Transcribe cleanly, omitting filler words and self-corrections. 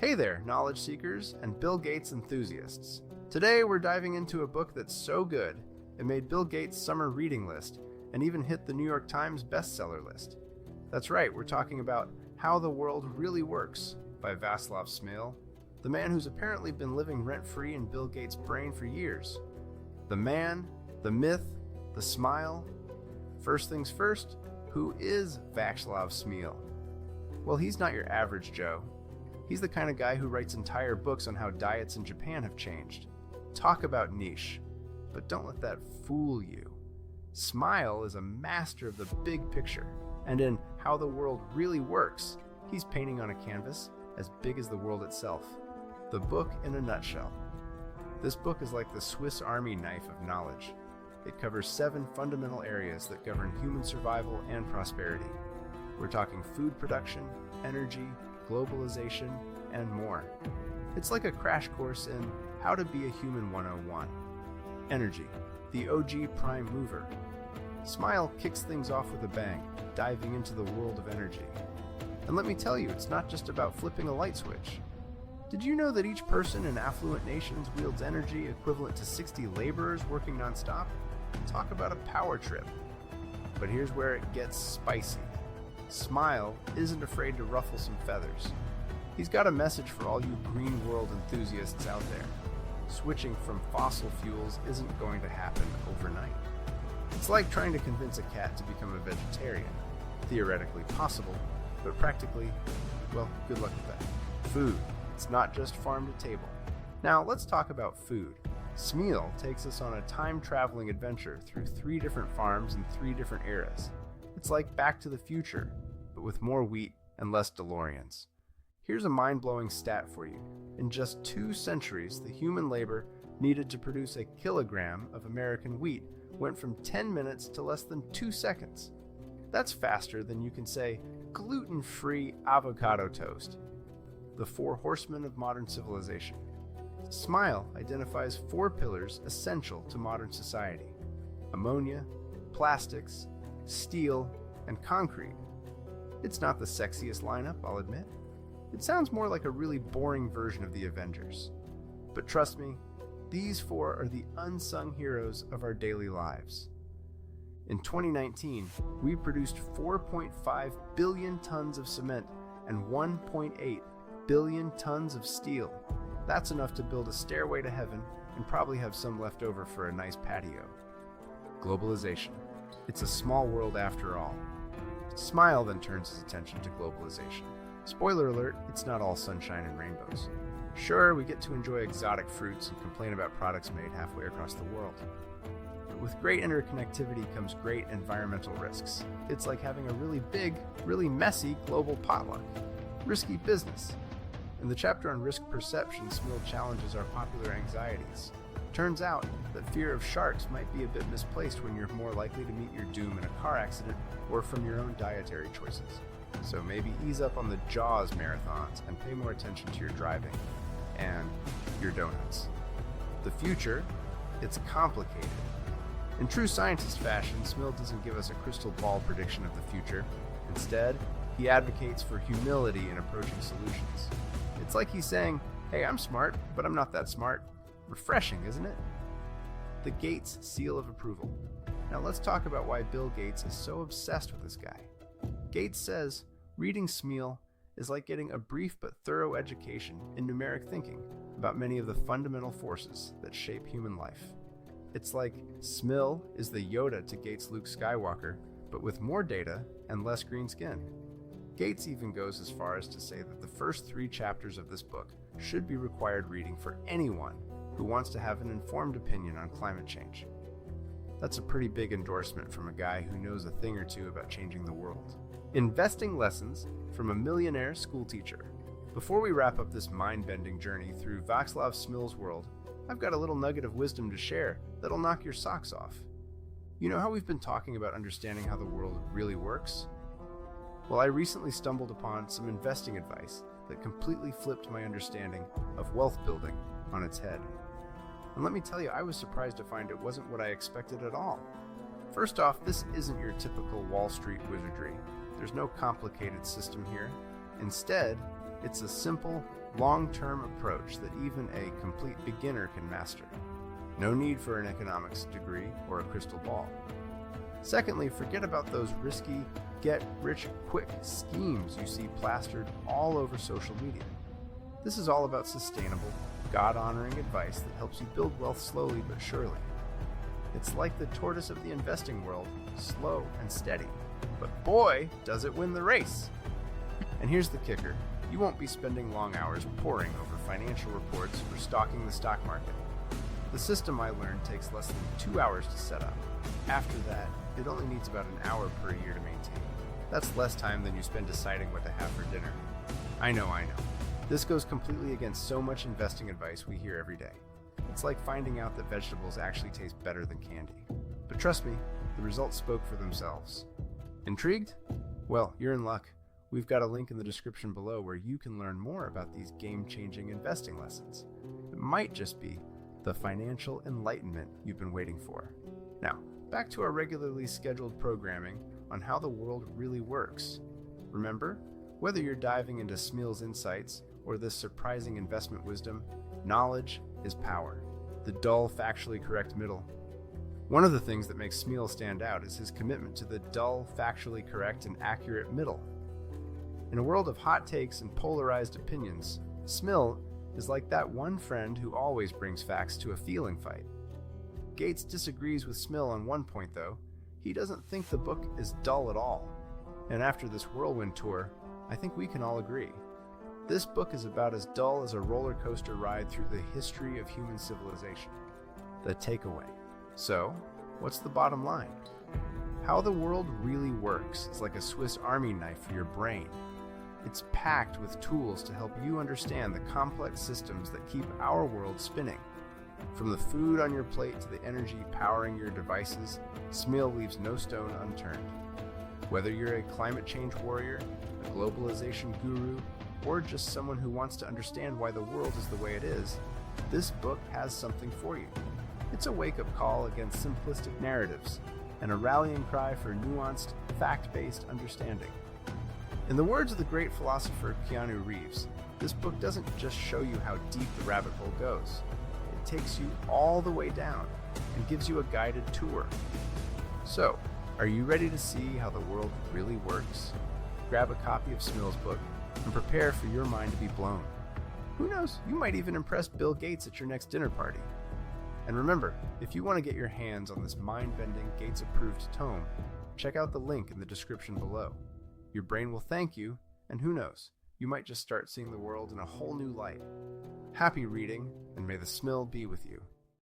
Hey there, knowledge seekers and Bill Gates enthusiasts. Today we're diving into a book that's so good, it made Bill Gates' summer reading list and even hit the New York Times bestseller list. That's right, we're talking about How the World Really Works by Vaclav Smil, the man who's apparently been living rent-free in Bill Gates' brain for years. The man, the myth, the smile. First things first, who is Vaclav Smil? Well, he's not your average Joe. He's the kind of guy who writes entire books on how diets in Japan have changed. Talk about niche. But don't let that fool you. Smil is a master of the big picture, and in How the World Really Works, he's painting on a canvas as big as the world itself. The book in a nutshell. This book is like the Swiss Army knife of knowledge. It covers 7 fundamental areas that govern human survival and prosperity. We're talking food production, energy, globalization, and more. It's like a crash course in How to Be a Human 101. Energy, the OG prime mover. Smil kicks things off with a bang, diving into the world of energy. And let me tell you, it's not just about flipping a light switch. Did you know that each person in affluent nations wields energy equivalent to 60 laborers working nonstop? Talk about a power trip. But here's where it gets spicy. Smil isn't afraid to ruffle some feathers. He's got a message for all you green world enthusiasts out there. Switching from fossil fuels isn't going to happen overnight. It's like trying to convince a cat to become a vegetarian. Theoretically possible, but practically, well, good luck with that. Food. It's not just farm to table. Now let's talk about food. Smil takes us on a time-traveling adventure through 3 different farms in 3 different eras. It's like Back to the Future, but with more wheat and less DeLoreans. Here's a mind-blowing stat for you. In just 2 centuries, the human labor needed to produce a kilogram of American wheat went from 10 minutes to less than 2 seconds. That's faster than you can say gluten-free avocado toast. The 4 horsemen of modern civilization. Smil identifies 4 pillars essential to modern society: ammonia, plastics, steel, and concrete. It's not the sexiest lineup, I'll admit. It sounds more like a really boring version of the Avengers. But trust me, these 4 are the unsung heroes of our daily lives. In 2019, we produced 4.5 billion tons of cement and 1.8 billion tons of steel. That's enough to build a stairway to heaven and probably have some left over for a nice patio. Globalization. It's a small world after all. Smil then turns his attention to globalization. Spoiler alert, it's not all sunshine and rainbows. Sure, we get to enjoy exotic fruits and complain about products made halfway across the world. But with great interconnectivity comes great environmental risks. It's like having a really big, really messy global potluck. Risky business. In the chapter on risk perception, Smil challenges our popular anxieties. Turns out that fear of sharks might be a bit misplaced when you're more likely to meet your doom in a car accident or from your own dietary choices. So maybe ease up on the Jaws marathons and pay more attention to your driving and your donuts. The future, it's complicated. In true scientist fashion, Smil doesn't give us a crystal ball prediction of the future. Instead, he advocates for humility in approaching solutions. It's like he's saying, hey, I'm smart, but I'm not that smart. Refreshing, isn't it? The Gates seal of approval. Now let's talk about why Bill Gates is so obsessed with this guy. Gates says, reading Smil is like getting a brief but thorough education in numeric thinking about many of the fundamental forces that shape human life. It's like Smil is the Yoda to Gates' Luke Skywalker, but with more data and less green skin. Gates even goes as far as to say that the first 3 chapters of this book should be required reading for anyone who wants to have an informed opinion on climate change. That's a pretty big endorsement from a guy who knows a thing or two about changing the world. Investing lessons from a millionaire school teacher. Before we wrap up this mind-bending journey through Vaclav Smil's world, I've got a little nugget of wisdom to share that'll knock your socks off. You know how we've been talking about understanding how the world really works? Well, I recently stumbled upon some investing advice that completely flipped my understanding of wealth building on its head. And let me tell you, I was surprised to find it wasn't what I expected at all. First off, this isn't your typical Wall Street wizardry. There's no complicated system here. Instead, It's a simple, long-term approach that even a complete beginner can master. No need for an economics degree or a crystal ball. Secondly, forget about those risky, get-rich-quick schemes you see plastered all over social media. This is all about sustainable, God-honoring advice that helps you build wealth slowly but surely. It's like the tortoise of the investing world, slow and steady. But boy, does it win the race! And here's the kicker. You won't be spending long hours poring over financial reports or stalking the stock market. The system I learned takes less than 2 hours to set up. After that, it only needs about an hour per year to maintain. That's less time than you spend deciding what to have for dinner. I know. This goes completely against so much investing advice we hear every day. It's like finding out that vegetables actually taste better than candy. But trust me, the results spoke for themselves. Intrigued? Well, you're in luck. We've got a link in the description below where you can learn more about these game-changing investing lessons. It might just be the financial enlightenment you've been waiting for. Now, back to our regularly scheduled programming on how the world really works. Remember, whether you're diving into Smil's insights or this surprising investment wisdom, knowledge is power. The dull, factually correct middle. One of the things that makes Smil stand out is his commitment to the dull, factually correct, and accurate middle. In a world of hot takes and polarized opinions, Smil is like that one friend who always brings facts to a feeling fight. Gates disagrees with Smil on one point, though. He doesn't think the book is dull at all. And after this whirlwind tour, I think we can all agree. This book is about as dull as a roller coaster ride through the history of human civilization. The takeaway. So, what's the bottom line? How the world really works is like a Swiss Army knife for your brain. It's packed with tools to help you understand the complex systems that keep our world spinning. From the food on your plate to the energy powering your devices, Smil leaves no stone unturned. Whether you're a climate change warrior, a globalization guru, or just someone who wants to understand why the world is the way it is, this book has something for you. It's a wake-up call against simplistic narratives and a rallying cry for nuanced, fact-based understanding. In the words of the great philosopher Keanu Reeves, this book doesn't just show you how deep the rabbit hole goes. It takes you all the way down and gives you a guided tour. So, are you ready to see how the world really works? Grab a copy of Smil's book and prepare for your mind to be blown. Who knows, you might even impress Bill Gates at your next dinner party. And remember, if you want to get your hands on this mind-bending, Gates-approved tome, check out the link in the description below. Your brain will thank you, and who knows, you might just start seeing the world in a whole new light. Happy reading, and may the Smil be with you.